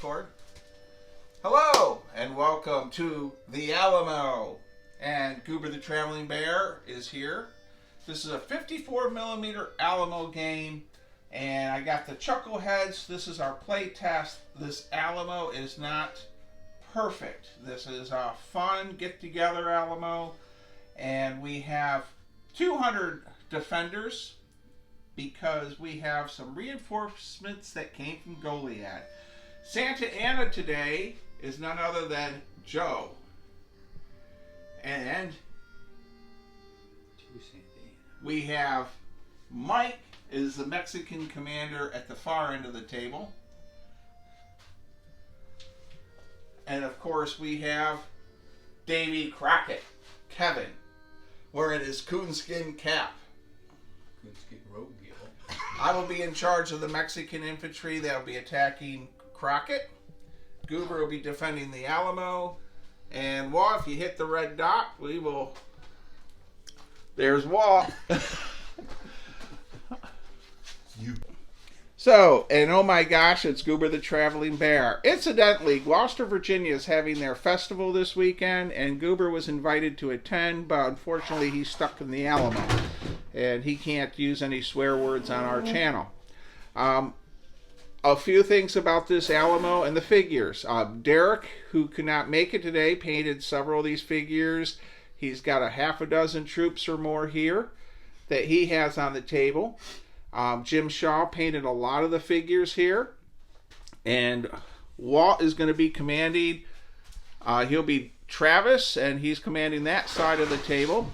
Record. Hello and welcome to the Alamo, and Goober the Traveling Bear is here. This is a 54mm Alamo game, and I got the Chuckle Heads. This is our play test. This Alamo is not perfect. This is a fun get-together Alamo, and we have 200 defenders because we have some reinforcements that came from Goliad. Santa Ana today is none other than Joe. And we have Mike is the Mexican commander at the far end of the table. And of course we have Davy Crocket, Kevin, wearing his coonskin cap. Coonskin robe gear. I will be in charge of the Mexican infantry that will be attacking Crocket. Goober will be defending the Alamo. And Walt, if you hit the red dot, we will... There's Walt. So, and oh my gosh, it's Goober the Traveling Bear. Incidentally, Gloucester, Virginia is having their festival this weekend, and Goober was invited to attend, but unfortunately he's stuck in the Alamo, and he can't use any swear words on our channel. A few things about this Alamo and the figures. Derek, who could not make it today, painted several of these figures. He's got a half a dozen troops or more here that he has on the table. Jim Shaw painted a lot of the figures here. And Walt is going to be commanding, he'll be Travis, and he's commanding that side of the table.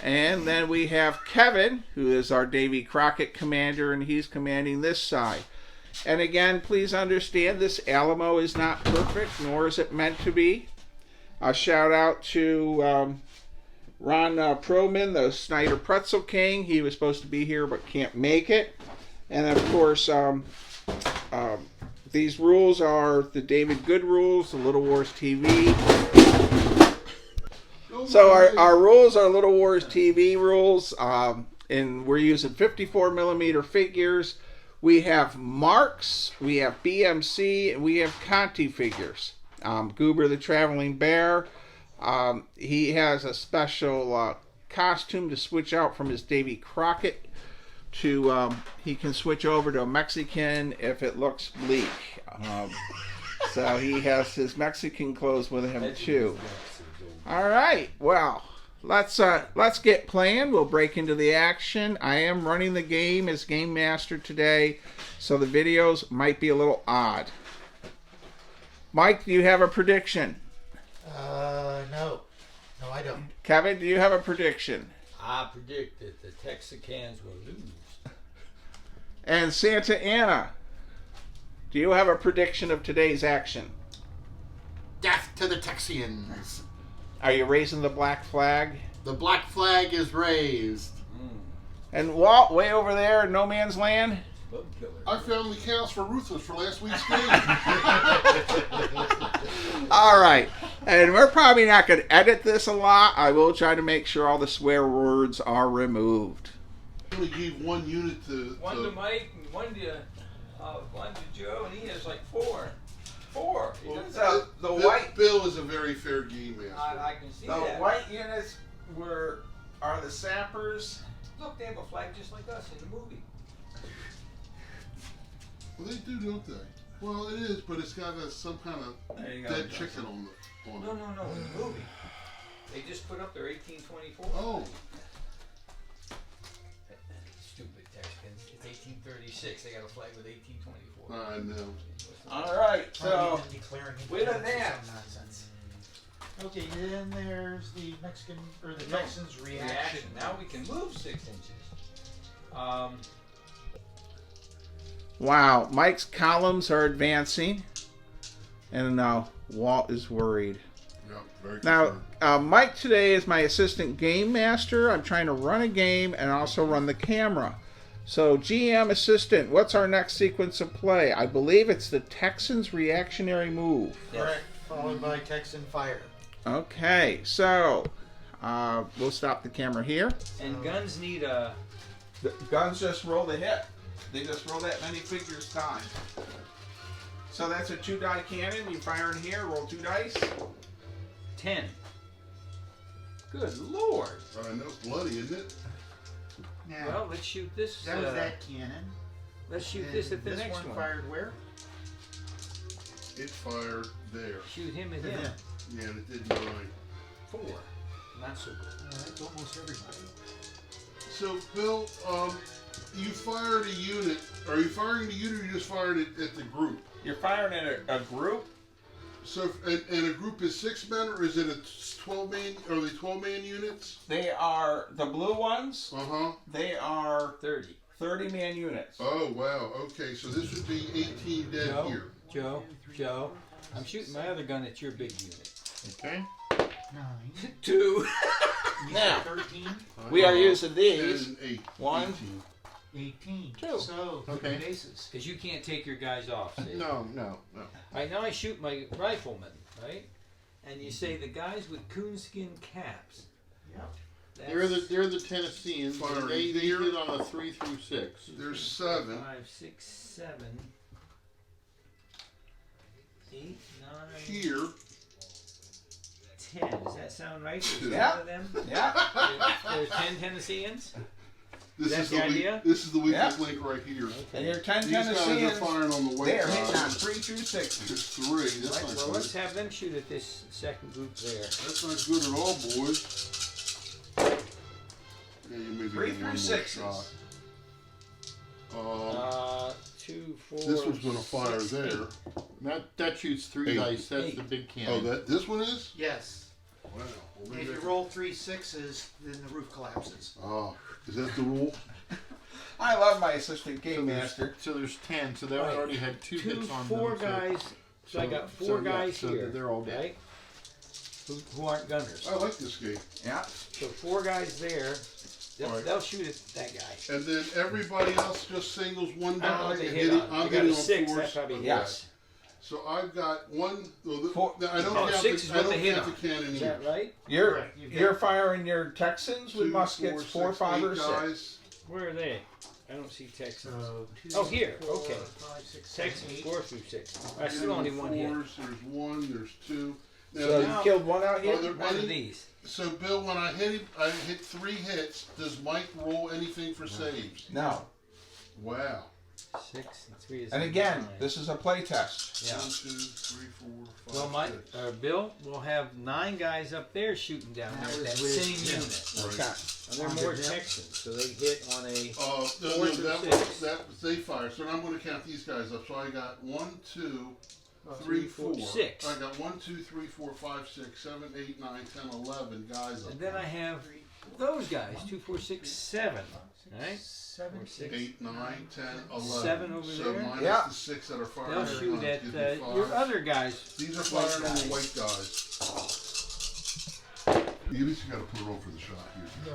And then we have Kevin, who is our Davy Crocket commander, and he's commanding this side. And again, please understand, this Alamo is not perfect, nor is it meant to be. A shout out to Ron Prilliman, the Snyder Pretzel King. He was supposed to be here but can't make it. And of course, these rules are the David Good rules, the Little Wars TV. So our rules are Little Wars TV rules, and we're using 54mm figures. We have Marks, we have BMC, and we have Conti figures. Goober the Traveling Bear, he has a special costume to switch out from his Davy Crocket to, he can switch over to a Mexican if it looks bleak. So he has his Mexican clothes with him too. All right, well, let's get playing. We'll break into the action. I am running the game as game master today, so the videos might be a little odd. Mike, do you have a prediction? No, I don't. Kevin, do you have a prediction? I predict that the Texicans will lose. And Santa Ana, do you have a prediction of today's action? Death to the Texians. Are you raising the black flag? The black flag is raised. And Walt, way over there in no man's land? I found the cows for Ruthless for last week's game. All right. And we're probably not going to edit this a lot. I will try to make sure all the swear words are removed. I only gave one unit to... One to Mike and one to Joe, and he has like four. Well, So the white... Bill is a very fair game master. I can see The that. white units are the sappers. Look, they have a flag just like us in the movie. Well, they do, don't they? Well, it is, but it's got some kind of There you go, dead Justin. chicken on it. No, in the movie. They just put up their 1824. Oh. Stupid Texans. It's 1836. They got a flag with 1824. I know. All right, so declaring with independence an is ant. some nonsense. Okay, then there's the Mexican or the Texans reaction. Now we can move 6 inches. wow, Mike's columns are advancing, and now Walt is worried. Yeah, very Now, concerned. Mike today is my assistant game master. I'm trying to run a game and also run the camera. So, GM assistant, what's our next sequence of play? I believe it's the Texans' reactionary move. Correct. Followed by Texan fire. Okay, so we'll stop the camera here. And guns need a... The guns just roll the hit. They just roll that many figures time. So that's a 2-die cannon. You fire in here, roll 2 dice. 10. Good Lord. I know, bloody, isn't it? Now, Well, let's shoot this. that was that cannon. Let's shoot And this at the this next one one. fired where? It fired there. Shoot him at To him. them. Yeah, and it did 9. 4. Not so good. That's almost everybody. So, Bill, you fired a unit. Are you firing the unit or you just fired it at the group? You're firing at a group. So, and a group is 6 men, or is it a 12-man? Are they 12-man units? They are the blue ones. Uh-huh. They are 30. 30-man units. Oh, wow. Okay, so this would be 18 dead Joe? here. Joe, I'm shooting my other gun at your big unit. Okay. 9. 2. You Now. said 13. We are using these. 10, 8, 1. 18. 18. Two. So, Okay. bases. Because you can't take your guys off. See? No. Right now I shoot my riflemen, right? And you say the guys with coonskin caps. Yep. They're the Tennesseans. Fire And they deer. did on a 3 through 6. There's 7. 5, 6, 7, 8, 9, Here. 10. Does that sound right? There's Yeah. 10 of them. Yeah. There's 10 Tennesseans. This That's is the the idea? weak, this is the weakest Yeah. link right here. And your 10 These guys are Tennesseans, firing on the white they are hitting on side. 3 through 6. There's 3. That's Right, not well, good. let's have them shoot at this second group there. That's not good at all, boys. Yeah, you maybe 3 get through one more 6s. shot. 2, 4. This one's going to fire 6, there. 8. That shoots 3 8. dice. That's 8. the big Oh, cannon. this one is? Yes. Wow. Well, And maybe if you I can- roll 3 6s, then the roof collapses. Oh, is that the rule? I love my assistant game master. So there's 10. So they Right. already had 2 hits on 4 them. guys. So I got 4 yeah, guys so here. they're all dead. Right? Who aren't gunners. I like this game. Yeah. So 4 guys there. They'll, All right. they'll shoot at that guy. And then everybody else just singles one I don't know die what they and hit hitting. on. I'm They got hitting a on 6. 4s. That probably Okay. Yes. So I've got one. Well, Four- I don't Oh, count 6 the, is I what don't they hit count on. the cannon Is either. that right? You're Correct. You've you're got- firing your Texans with 2, muskets, 4, 6, 5, or 8 6. guys. Where are they? I don't see Texans. So 2, Oh, here. 4, Okay. 5, 6, 7, Texans 8. 4 through 6. I And still only the 1 hit. 4s, there's 1, there's 2. Now, So now- you killed one out are here? there One of any, these. so Bill, when I hit 3 hits. Does Mike roll anything for saves? No. Wow. 6 and 3 is And again, 9. this is a play test. Yeah. 1, 2, 3, 4, 5, Well, Mike, 6. Bill, we'll have 9 guys up there shooting down That there. was That with- same yeah. unit. Okay. And they're On more the- Texans, so they hit on a. No, 4 through that 6. was they fire. So I'm going to count these guys up. So I got 1, 2, 3, 4. 6. I got 1, 2, 3, 4, 5, 6, 7, 8, 9, 10, 11 guys up. And then I have those guys 2, 4, 6, 7. Right? 7, 4, 6. 8, 9, 10, 11. 7 over so there? minus Yeah. the 6 that are firing. They'll shoot guns at gives me 5. your other guys. These are white firing on the guys. white guys. You at least got to put it roll for the shot here.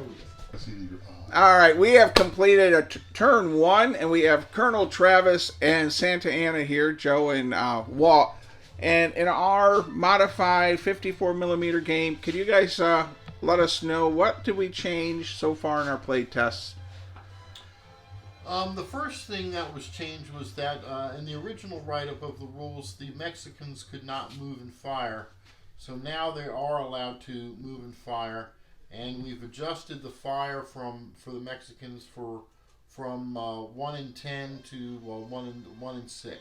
I see your All right, we have completed a turn 1, and we have Colonel Travis and Santa Ana here, Joe and Walt. And in our modified 54mm game, could you guys let us know what did we change so far in our play tests? The first thing that was changed was that in the original write-up of the rules, the Mexicans could not move and fire. So now they are allowed to move and fire, and we've adjusted the fire for the Mexicans from 1 in 10 to 1 in 6.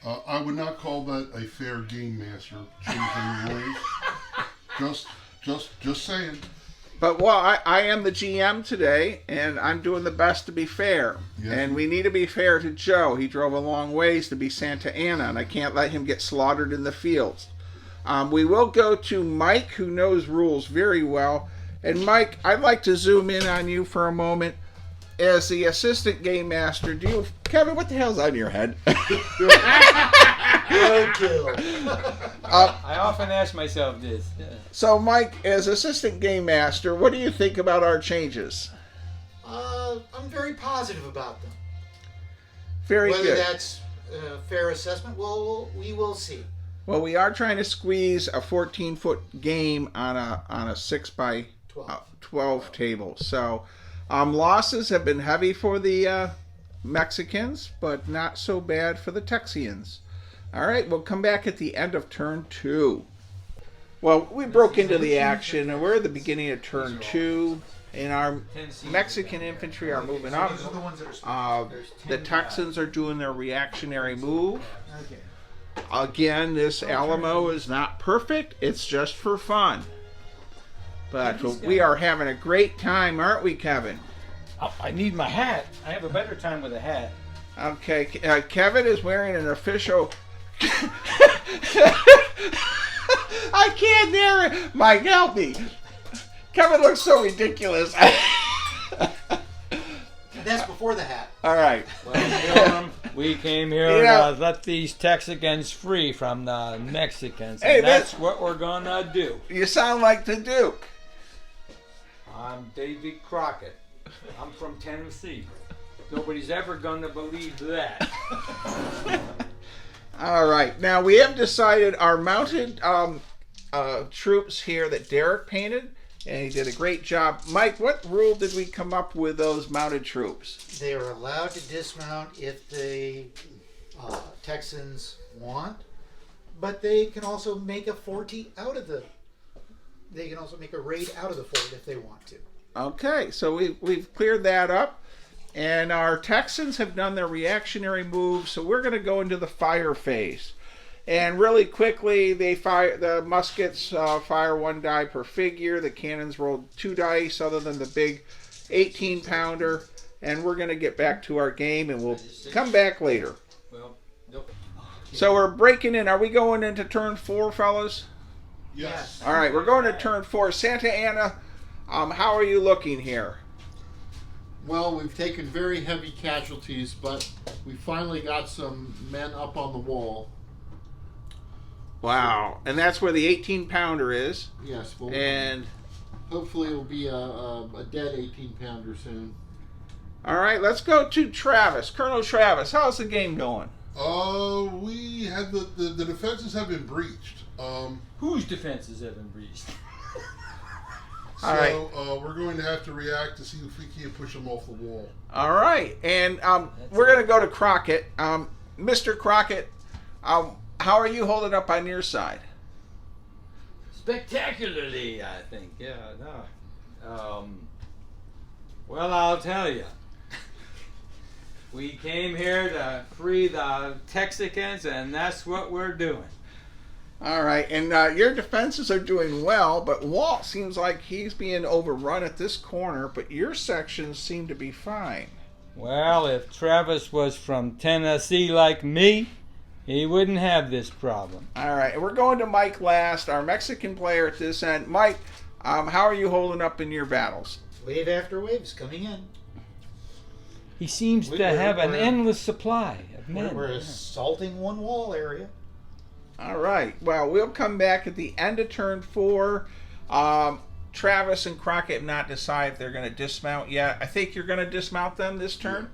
I would not call that a fair game master changing rules. Just saying. But, well, I am the GM today, and I'm doing the best to be fair. Yes. And we need to be fair to Joe. He drove a long ways to be Santa Ana, and I can't let him get slaughtered in the fields. We will go to Mike, who knows rules very well. And, Mike, I'd like to zoom in on you for a moment. As the assistant game master, Kevin, what the hell's on your head? I often ask myself this. So, Mike, as assistant game master, what do you think about our changes? I'm very positive about them. Very Whether good. that's a fair assessment, well, we will see. Well, we are trying to squeeze a 14-foot game on a 6 by 12 table. So, losses have been heavy for the Mexicans, but not so bad for the Texians. All right, we'll come back at the end of turn 2. Well, we broke into the action, and we're at the beginning of turn 2. And our Mexican infantry are moving up. These are the ones that are The Texans are doing their reactionary move. okay. Again, this Alamo is not perfect. It's just for fun. But we are having a great time, aren't we, Kevin? Oh, I need my hat. I have a better time with a hat. Okay, Kevin is wearing an official... I can't hear it. Mike, help me. Kevin looks so ridiculous. That's before the hat. All right. Well, we came here You know- to let these Texicans free from the Mexicans. Hey, And that's what we're going to do. You sound like the Duke. I'm David Crocket. I'm from Tennessee. Nobody's ever going to believe that. All right. Now, we have decided our mounted troops here that Derek painted, and he did a great job. Mike, what rule did we come up with those mounted troops? They are allowed to dismount if the Texans want, but they can also make a sortie out of the. They can also make a raid out of the fort if they want to. Okay, so we've cleared that up, and our Texans have done their reactionary move, so we're going to go into the fire phase. And really quickly, they fire the muskets fire 1 die per figure. The cannons roll 2 dice, other than the big 18-pounder. And we're going to get back to our game, and we'll come back later. Well, nope. So we're breaking in. Are we going into turn 4, fellas? Yes. All right, we're going to turn 4. Santa Ana, how are you looking here? Well, we've taken very heavy casualties, but we finally got some men up on the wall. Wow, and that's where the 18-pounder is. Yes, well, And hopefully it'll be a dead 18-pounder soon. all right, let's go to Travis. Colonel Travis, how's the game going? We had the defenses have been breached. Whose defenses have been breached? All right. We're going to have to react to see if we can't push them off the wall. All right, and we're going to go to Crocket. Mr. Crocket, how are you holding up on your side? Spectacularly, I think. Yeah, no. Well, I'll tell you. We came here to free the Texicans, and that's what we're doing. All right, and your defenses are doing well, but Walt seems like he's being overrun at this corner, but your sections seem to be fine. Well, if Travis was from Tennessee like me, he wouldn't have this problem. All right, and we're going to Mike last, our Mexican player at this end. Mike, how are you holding up in your battles? Wave after wave's coming in. He seems to have an endless supply of men. We're assaulting one wall area. All right, well, we'll come back at the end of turn 4. Travis and Crockett have not decided if they're going to dismount yet. I think you're going to dismount them this turn.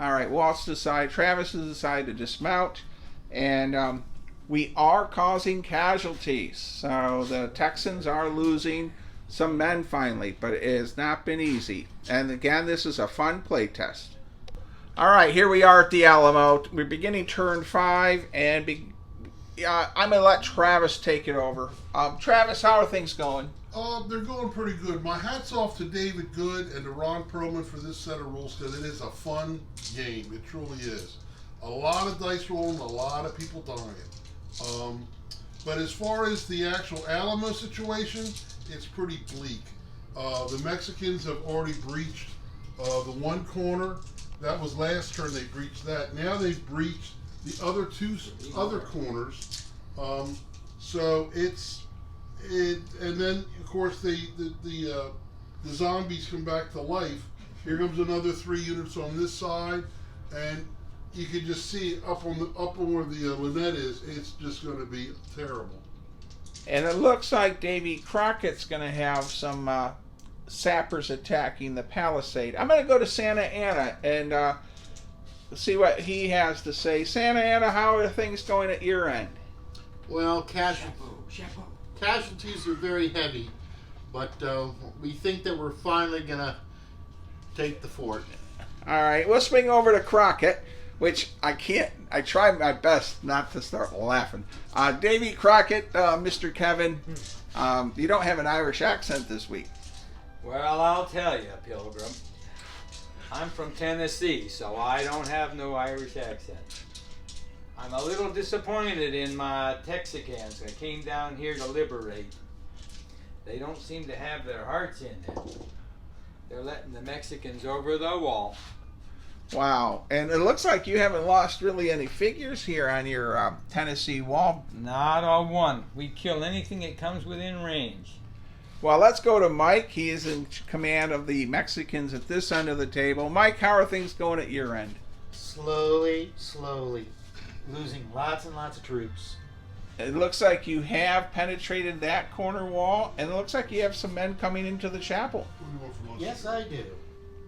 Yeah. All right, Walt's decided. Travis has decided to dismount. And we are causing casualties. So the Texans are losing some men finally, but it has not been easy. And again, this is a fun play test. All right, here we are at the Alamo. We're beginning turn 5, and I'm going to let Travis take it over. Travis, how are things going? They're going pretty good. My hat's off to David Good and to Ron Prilliman for this set of rules, because it is a fun game. It truly is. A lot of dice rolling, a lot of people dying. But as far as the actual Alamo situation, it's pretty bleak. The Mexicans have already breached the one corner. That was last turn they breached that. Now they've breached the other two other corners. So and then of course the zombies come back to life. Here comes another 3 units on this side, and you can just see up on where the Lynette is. It's just going to be terrible. And it looks like Davy Crockett's going to have some sappers attacking the palisade. I'm going to go to Santa Ana and see what he has to say. Santa Ana, how are things going at your end? Well, casualties are very heavy, but we think that we're finally going to take the fort. All right, we'll swing over to Crockett, which I I try my best not to start laughing. Davy Crockett, Mr. Kevin, you don't have an Irish accent this week. Well, I'll tell you, Pilgrim. I'm from Tennessee, so I don't have no Irish accent. I'm a little disappointed in my Texicans. I came down here to liberate. They don't seem to have their hearts in it. They're letting the Mexicans over the wall. Wow. And it looks like you haven't lost really any figures here on your Tennessee wall. Not a one. We kill anything that comes within range. Well, let's go to Mike. He is in command of the Mexicans at this end of the table. Mike, how are things going at your end? Slowly, slowly. Losing lots and lots of troops. It looks like you have penetrated that corner wall, and it looks like you have some men coming into the chapel. What do you want from us? Yes, I do.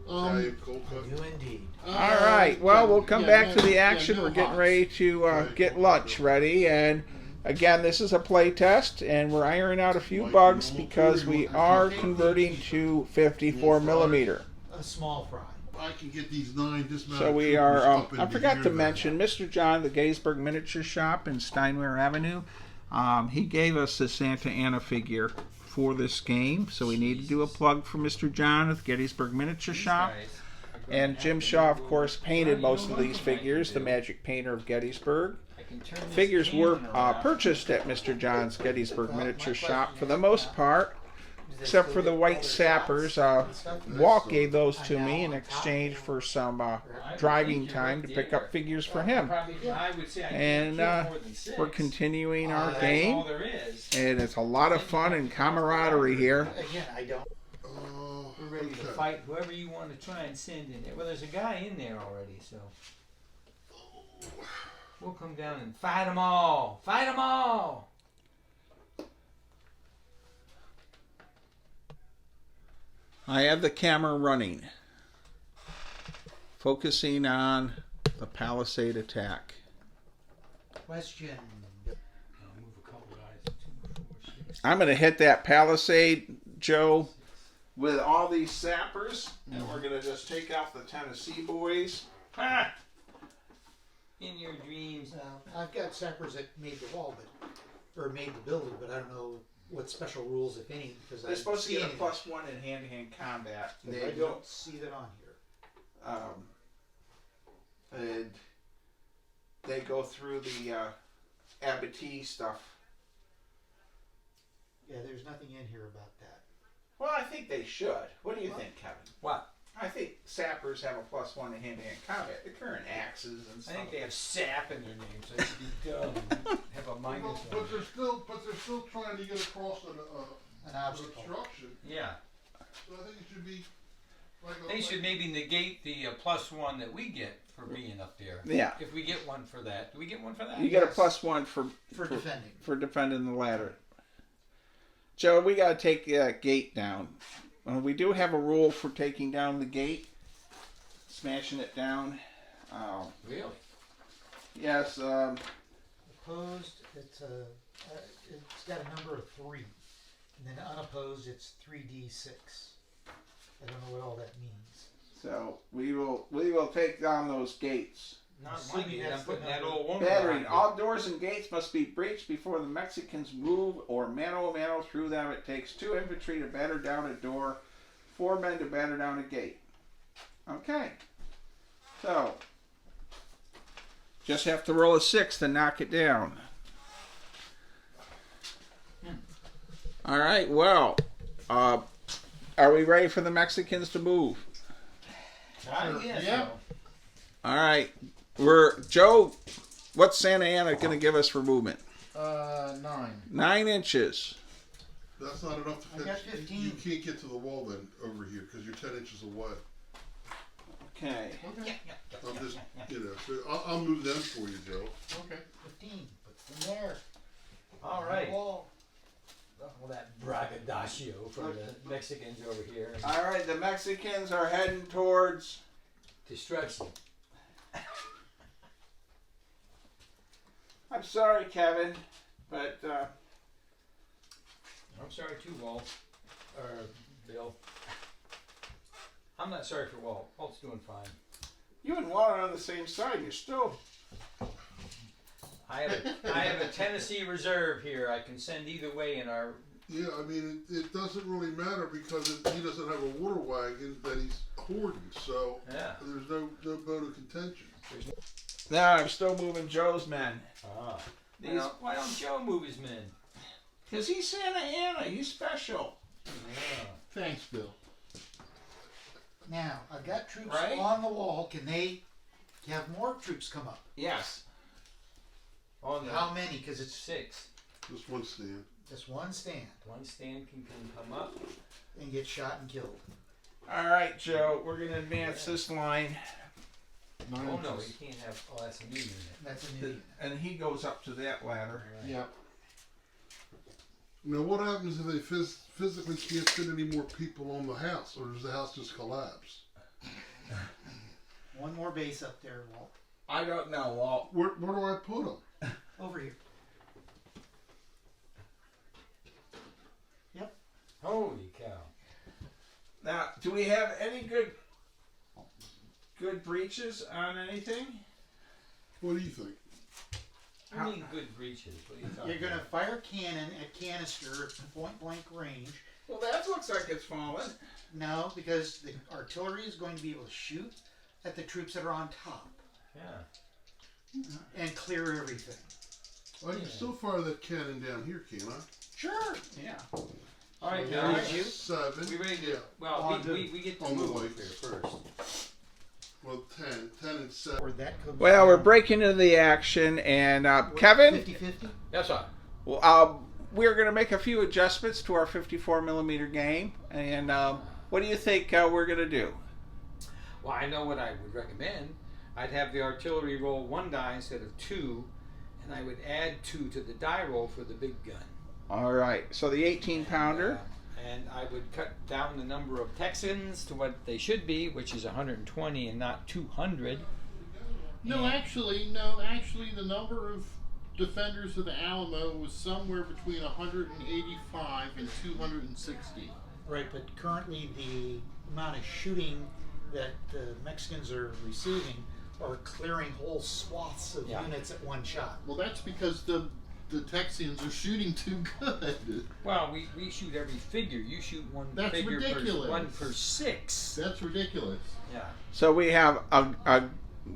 Italian cold I cut. do indeed. All right. Well, we'll come back to the action. no We're getting hots. ready to get lunch ready. And again, this is a play test, and we're ironing out a few bugs because we are converting to 54 millimeter. A small fry. I can get these 9 dismounted. So we troopers are. up in I the forgot to ear mention, Mr. John, the Gettysburg Miniature Shop in Steinway Avenue. He gave us the Santa Ana figure for this game, so we need to do a plug for Mr. John at the Gettysburg Miniature Shop. And Jim Shaw, of course, painted most of these figures, the Magic Painter of Gettysburg. Figures were purchased at Mr. John's Gettysburg Miniature Shop for the most part, except for the white sappers. Walt gave those to me in exchange for some driving time to pick up figures for him. And we're continuing our game, and it's a lot of fun and camaraderie here. Again, I don't. We're ready to fight whoever you want to try and send in there. Well, there's a guy in there already, so we'll come down and fight them all. Fight them all. I have the camera running, focusing on the palisade attack. Question. I'll move a couple guys. 2, 4, 6. I'm going to hit that palisade, Joe, with all these sappers, and we're going to just take out the Tennessee boys. Ah! In your dreams. I've got sappers that made the wall, or made the building, but I don't know what special rules, if any, because They're supposed to get a +1 in hand-to-hand combat. I don't see that on here. And they go through the abattis stuff. Yeah, there's nothing in here about that. Well, I think they should. What do you think, Kevin? What? I think sappers have a +1 in hand-to-hand combat. The current axes and I stuff. think they have sap in their name, so they should be dumb. Have a Well, minus but one. they're still trying to get across An an obstacle. obstruction. Yeah. So I think it should be like a, They should maybe negate the +1 that we get for being up there. Yeah. If we get one for that. Do we get one for that? You get a Yes. +1 for defending. for defending the ladder. Joe, we got to take that gate down. We do have a rule for taking down the gate, smashing it down. Really? Yes. Opposed, it's got a number of 3, and then unopposed, it's 3d6. I don't know what all that means. So we will take down those gates. Not my Assuming gate. I'm that's the putting that number. old woman Battering. behind All doors and gates must be breached before the Mexicans move or mano a mano through them. It takes 2 infantry to batter down a door, 4 men to batter down a gate. Okay. So, just have to roll a 6 to knock it down. All right, well, are we ready for the Mexicans to move? I guess Yeah. so. All right, Joe, what's Santa Ana going to give us for movement? 9. 9 inches. That's not enough to I got finish. 15. You can't get to the wall then over here because you're 10 inches away. Okay. I'm just, so I'll move them for you, Joe. Okay. 15. Put them there. All right. Wall. Well, that braggadocio from the Mexicans over here. All right, the Mexicans are heading towards. Destruction. I'm sorry, Kevin, but I'm sorry too, Walt. Or Bill. I'm not sorry for Walt. Walt's doing fine. you and Walt are on the same side. You're still I have a Tennessee Reserve here. I can send either way in our. Yeah, I mean, it doesn't really matter because he doesn't have a water wagon that he's hoarding, so there's no bone of contention. Now I'm still moving Joe's men. Why don't Joe move his men? Because he's Santa Ana. He's special. Thanks, Bill. Now, I've got troops Right? on the wall. Can they have more troops come up? Yes. How many? Because it's 6. Just one stand. just one stand One stand can come up. and get shot and killed. All right, Joe. We're going to advance this line. Oh no, you can't have. Oh, that's a new unit. That's a new unit. And he goes up to that ladder. Right. Yeah. Now, what happens if they physically can't fit any more people on the house, or does the house just collapse? One more base up there, Walt. I don't know, Walt. Where do I put them? Over here. Holy cow! Now, do we have any good breaches on anything? What do you think? I mean, good breaches. What are you talking You're going to about? fire cannon at canister at point blank range. Well, that looks like it's fallen. No, because the artillery is going to be able to shoot at the troops that are on top Yeah. and clear everything. I can still fire that cannon down here, can't I? Sure. Yeah. All right, So guys. there's 7. We ready to? Yeah. Well, we get to On the move way. here first. Well, 10 and 7. Or that comes Well, we're down. breaking into the action, and Kevin, 50-50? Yes, sir. we're going to make a few adjustments to our 54 millimeter game. And what do you think we're going to do? Well, I know what I would recommend. I'd have the artillery roll 1 die instead of 2, and I would add 2 to the die roll for the big gun. All right. So the 18-pounder. And I would cut down the number of Texans to what they should be, which is 120 and not 200. No, actually, the number of defenders of the Alamo was somewhere between 185 and 260. Right, but currently the amount of shooting that the Mexicans are receiving are clearing whole swaths of units at one shot. Well, that's because the Texians are shooting too good. Well, we shoot every figure. You shoot one That's figure ridiculous. per 1 per 6. That's ridiculous. Yeah. So we have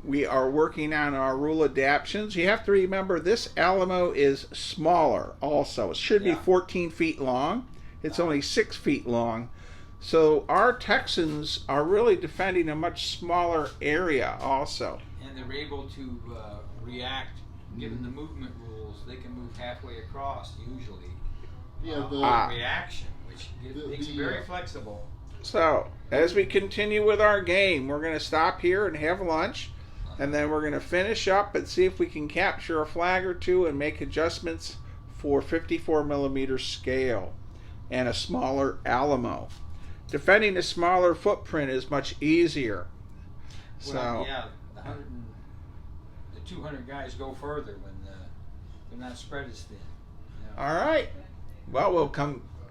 we are working on our rule adaptions. You have to remember this Alamo is smaller also. It should be 14 feet long. It's only 6 feet long. So our Texans are really defending a much smaller area also. And they're able to react, given the movement rules. They can move halfway across usually. Yeah, Reaction, which makes it very flexible. So as we continue with our game, we're going to stop here and have lunch. And then we're going to finish up and see if we can capture a flag or two and make adjustments for 54 millimeter scale and a smaller Alamo. Defending a smaller footprint is much easier. So Well, yeah, the 200 guys go further when they're not spread as thin. Yeah. all right. Well, we'll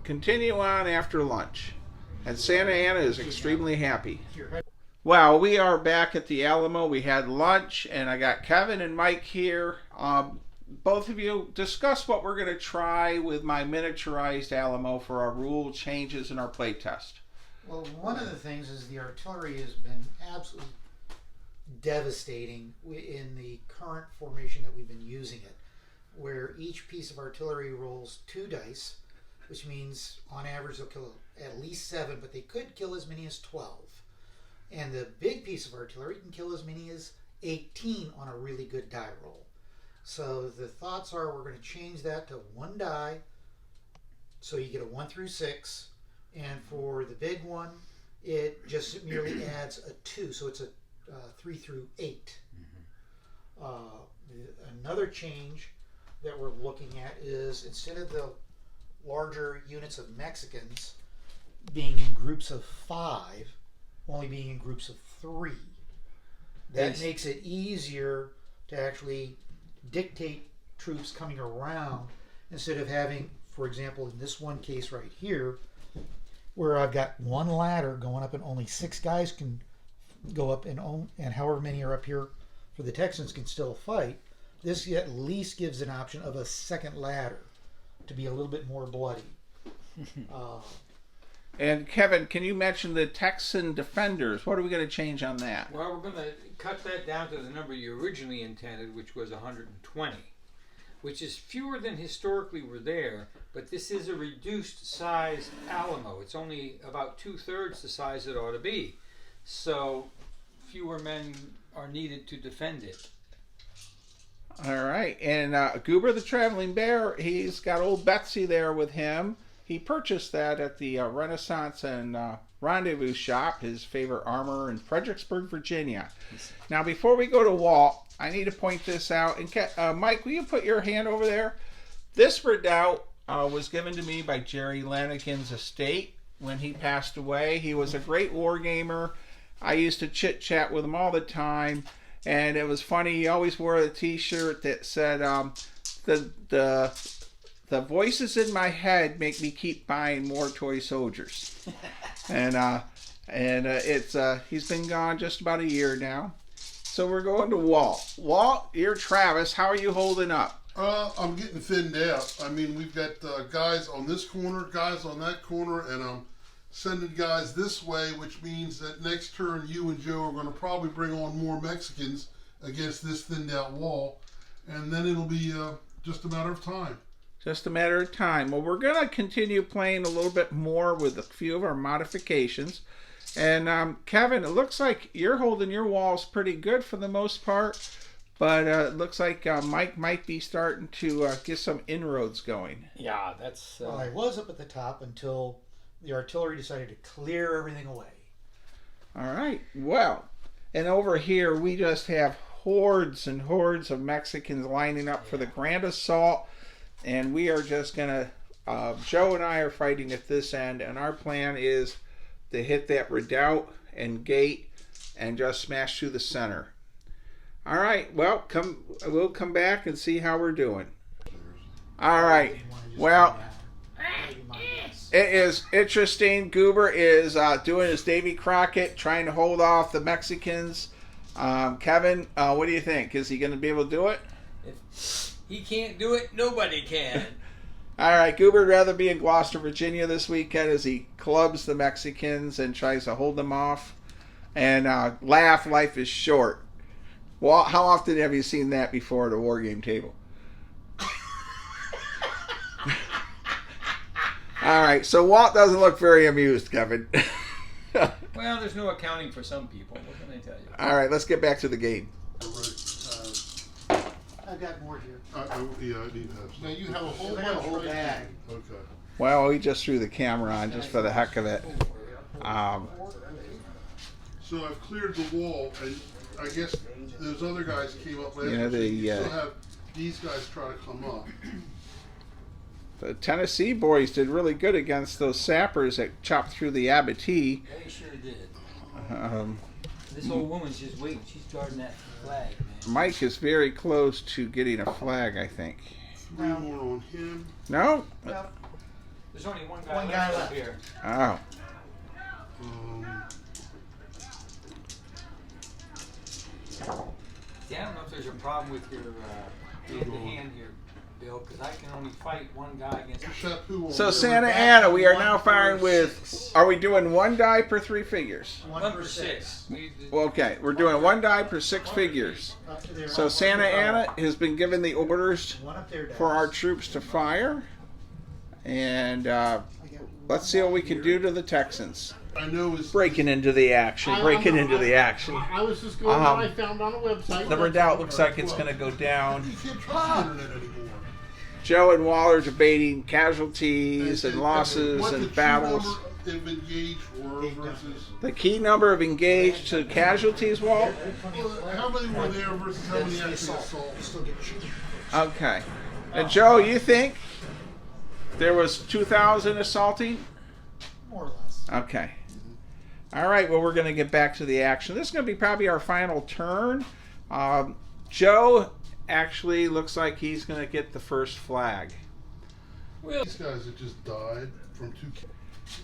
continue on after lunch. And Santa Ana is extremely happy. Well, we are back at the Alamo. We had lunch, and I got Kevin and Mike here. Both of you discuss what we're going to try with my miniaturized Alamo for our rule changes in our play test. Well, one of the things is the artillery has been absolutely devastating in the current formation that we've been using it, where each piece of artillery rolls 2 dice, which means on average they'll kill at least 7, but they could kill as many as 12. And the big piece of artillery can kill as many as 18 on a really good die roll. So the thoughts are we're going to change that to 1 die, so you get a 1 through 6, and for the big one, it just merely adds a 2, so it's a 3 through 8. Another change that we're looking at is instead of the larger units of Mexicans being in groups of 5, only being in groups of 3. That Yes. makes it easier to actually dictate troops coming around instead of having, for example, in this one case right here, where I've got 1 ladder going up and only 6 guys can go up and however many are up here for the Texans can still fight. this at least gives an option of a second ladder to be a little bit more bloody. And Kevin, can you mention the Texan defenders? What are we going to change on that? Well, we're going to cut that down to the number you originally intended, which was 120, which is fewer than historically were there, but this is a reduced size Alamo. It's only about 2/3 the size it ought to be. So fewer men are needed to defend it. All right. And Goober the Traveling Bear, he's got old Betsy there with him. He purchased that at the Renaissance and Rendezvous shop, his favorite armor in Fredericksburg, Virginia. Now, before we go to Walt, I need to point this out. And Mike, will you put your hand over there? This redoubt was given to me by Jerry Lanigan's estate when he passed away. He was a great war gamer. I used to chit-chat with him all the time. And it was funny, he always wore a t-shirt that said, the voices in my head make me keep buying more toy soldiers. and it's he's been gone just about a year now. So we're going to Walt. Walt, you're Travis. How are you holding up? I'm getting thinned out. I mean, we've got guys on this corner, guys on that corner, and I'm sending guys this way, which means that next turn you and Joe are going to probably bring on more Mexicans against this thinned out wall, and then it'll be just a matter of time. Just a matter of time. Well, we're going to continue playing a little bit more with a few of our modifications. And Kevin, it looks like you're holding your walls pretty good for the most part, but it looks like Mike might be starting to get some inroads going. Yeah, that's... Well, I was up at the top until the artillery decided to clear everything away. All right. Well, and over here we just have hordes and hordes of Mexicans lining up for the grand assault. And we are just going to, Joe and I are fighting at this end, and our plan is to hit that redoubt and gate and just smash through the center. All right, well, we'll come back and see how we're doing. All right, well, it is interesting. Goober is doing his Davy Crockett, trying to hold off the Mexicans. Kevin, what do you think? Is he going to be able to do it? If he can't do it, nobody can. All right, Goober would rather be in Gloucester, Virginia this weekend as he clubs the Mexicans and tries to hold them off. And laugh, life is short. Well, how often have you seen that before at a war game table? All right, so Walt doesn't look very amused, Kevin. Well, there's no accounting for some people. What can I tell you? All right, let's get back to the game. I've got more here. Yeah, I need to have Now some. you have a whole I got a bunch whole right bag. Okay. Well, we just threw the camera on just for the heck of it. So I've cleared the wall, and I guess those other guys came up last Yeah, week. they, You still have these guys try to come up. The Tennessee boys did really good against those sappers that chopped through the abattis. They sure did. Um, This old woman's just waiting. She's guarding that flag, man. Mike is very close to getting a flag, I think. 3 more on him. No? Yep. There's only one guy, One left, guy up left. here. Oh. See, I don't know if there's a problem with your hand-to-hand here, Bill, because I can only fight one guy against... Chapu on So there. Santa Ana, we are now firing with, are we doing 1 die per 3 figures? 1 for 6. Well, okay, we're doing 1 die per 6 figures. Up to there. So Santa Ana has been given the orders One up there, for our Dallas. troops to fire. And I got let's see what we can do to the Texans. I know is Breaking into the action, breaking into the action. I was just going what I found on a website. The redoubt looks like it's going to go down. you can't trust the internet anymore. Joe and Walt are debating casualties and losses what the and true battles. number of engaged were versus The key number of engaged to casualties, Walt? how many were there versus how many actually You assaulted. still get shooting. Okay. And Joe, you think there was 2,000 assaulting? More or less. Okay. All right, well, we're going to get back to the action. This is going to be probably our final turn. Joe actually looks like he's going to get the first flag. Well, These guys that just died from 2.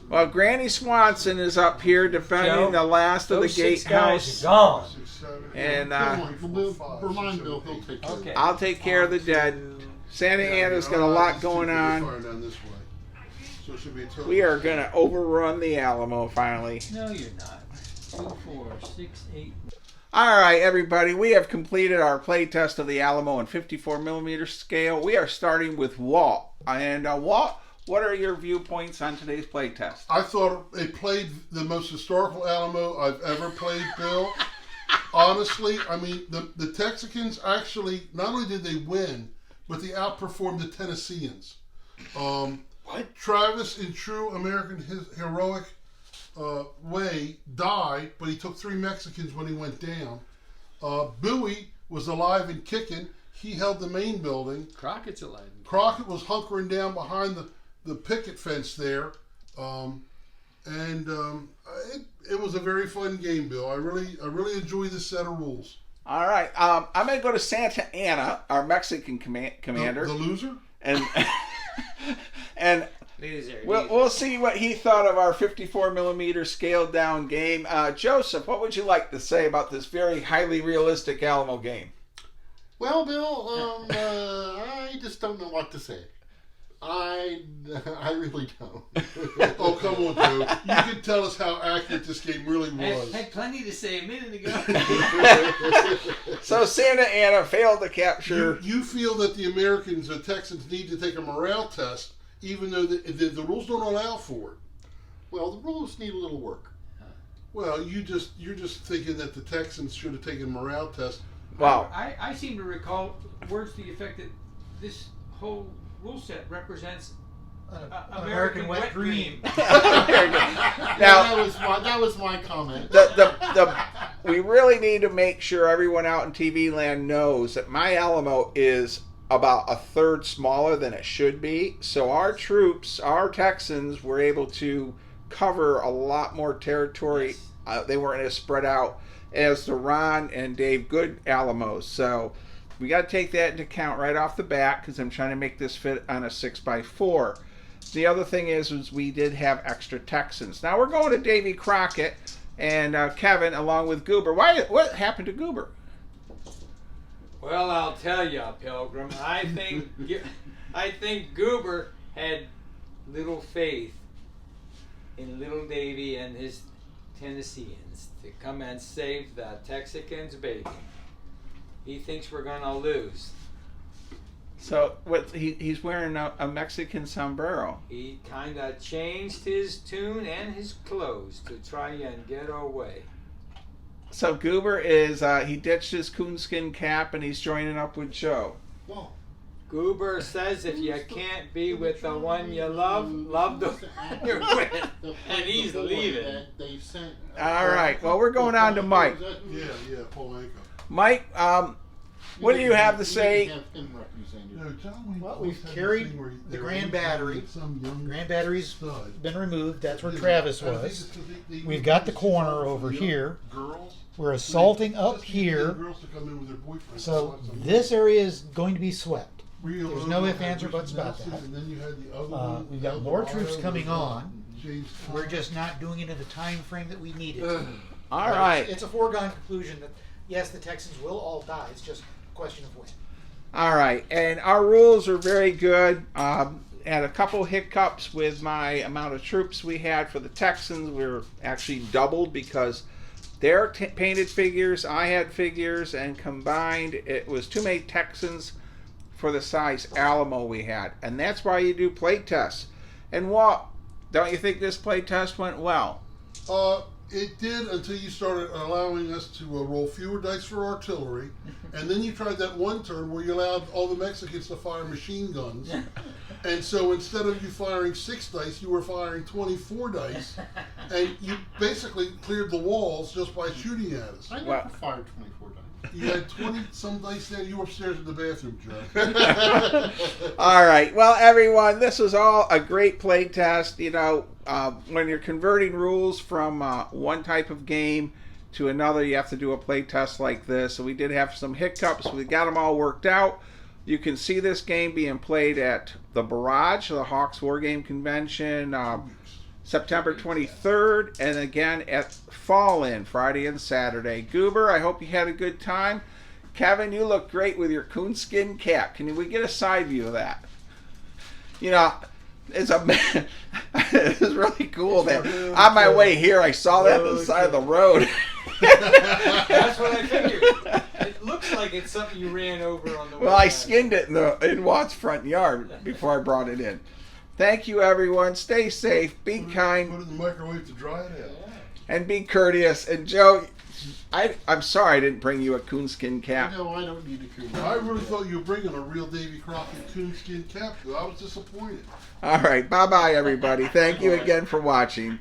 Well, Granny Swanson is up here defending Joe, the last of the those 6 gatehouse. guys are gone. 6, 7, And, Remind Bill, he'll take care of Okay. it. I'll take care of the dead. Santa Anna's got a lot going on. Down this way. So it should be a total. We are going to overrun the Alamo finally. No, you're not. 2, 4, 6, 8. All right, everybody, we have completed our play test of the Alamo in 54 millimeter scale. We are starting with Walt. And Walt, what are your viewpoints on today's play test? I thought it played the most historical Alamo I've ever played, Bill. Honestly, I mean, the Texicans actually, not only did they win, but they outperformed the Tennesseans. What? Travis, in true American heroic way, died, but he took 3 Mexicans when he went down. Bowie was alive and kicking. He held the main building. Crockett's alive. Crockett was hunkering down behind the picket fence there. It was a very fun game, Bill. I really enjoy this set of rules. All right, I'm going to go to Santa Anna, our Mexican commander. The loser? And and we'll see what he thought of our 54 millimeter scaled down game. Joseph, what would you like to say about this very highly realistic Alamo game? Well, Bill, I just don't know what to say. I really don't. Oh, come on, Joe. You can tell us how accurate this game really was. Had plenty to say a minute ago. So Santa Anna failed to capture. You feel that the Americans, the Texans, need to take a morale test, even though the rules don't allow for it. Well, the rules need a little work. Well, you're just thinking that the Texans should have taken a morale test. Wow. I seem to recall words to the effect that this whole rule set represents American wet dream. Now, that was my comment. we really need to make sure everyone out in TV land knows that my Alamo is about a third smaller than it should be. So our troops, our Texans, were able to cover a lot more territory. Yes. They weren't as spread out as the Ron and Dave Good Alamos. So we got to take that into account right off the bat because I'm trying to make this fit on a 6x4. The other thing is we did have extra Texans. Now we're going to Davy Crockett and Kevin along with Goober. What happened to Goober? Well, I'll tell you, Pilgrim. I think Goober had little faith in little Davy and his Tennesseans to come and save the Texicans' baby. He thinks we're gonna lose. So what? He's wearing a Mexican sombrero. He kind of changed his tune and his clothes to try and get away. So Goober is he ditched his coonskin cap and he's joining up with Joe. Whoa. Goober says if you can't be with the one you love, love the one you're with. And he's leaving. All right. Well, we're going on to Mike. Yeah, Paul Anka. Mike, what do you have to say? Well, we've carried the Grand Battery. Grand Battery's been removed. That's where Travis was. We've got the corner over here. We're assaulting up here. So this area is going to be swept. There's no ifs, ands, or buts about that. We've got more troops coming on. We're just not doing it in the time frame that we needed to. All right. It's a foregone conclusion that, yes, the Texans will all die. It's just a question of when. All right. And our rules are very good. Had a couple hiccups with my amount of troops we had for the Texans. We were actually doubled because their painted figures, I had figures, and combined it was too many Texans for the size Alamo we had. And that's why you do plate tests. And Walt, don't you think this plate test went well? It did until you started allowing us to roll fewer dice for artillery, and then you tried that one turn where you allowed all the Mexicans to fire machine guns, and so instead of you firing 6 dice, you were firing 24 dice, and you basically cleared the walls just by shooting at us. I never fired 24 dice. You had 20-some dice there. You were upstairs in the bathroom, Joe. All right. Well, everyone, this was all a great play test. You know, when you're converting rules from one type of game to another, you have to do a play test like this. So we did have some hiccups. We got them all worked out. You can see this game being played at the Barrage, the Hawks War Game Convention, September 23rd, and again at Fall In, Friday and Saturday. Goober, I hope you had a good time. Kevin, you look great with your coonskin cap. Can we get a side view of that? You know, it's it was really cool that on my way here I saw that on the side of the road. That's what I figured. It looks like it's something you ran over on the way. Well, I back. skinned it in Walt's front yard before I brought it in. Thank you, everyone. Stay safe. Be kind. Put it in the microwave to dry it out. And be courteous. And Joe, I'm sorry I didn't bring you a coonskin cap. No, I don't need a coon. I really thought you were bringing a real Davy Crockett coonskin cap. I was disappointed. All right. Bye-bye, everybody. Thank you again for watching.